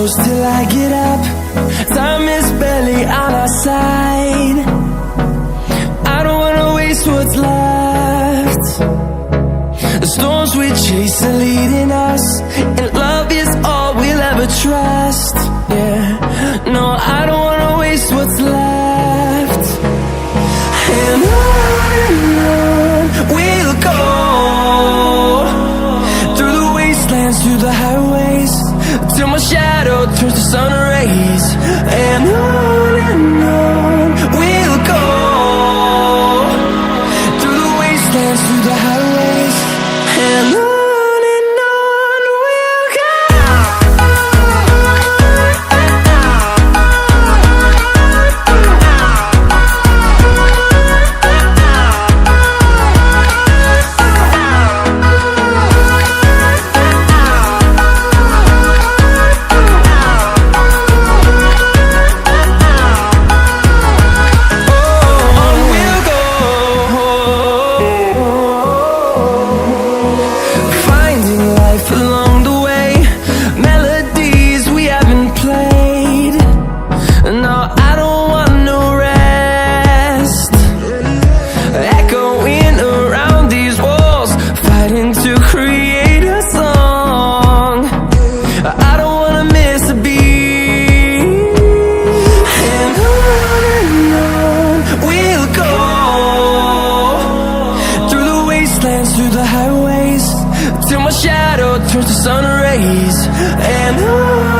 close till I get up. Time is barely on our side. I don't wanna waste what's left. The storms we chase are leading us, and love is all we'll ever trust. Yeah, no, I don't wanna waste what's left. And on we'll go, through the wastelands, through the highways, till my shadow turns to sun rays. And on we'll go, through the wastelands, through the highways, and on we'll go. Through the highways, till my shadow turns to sun rays. And on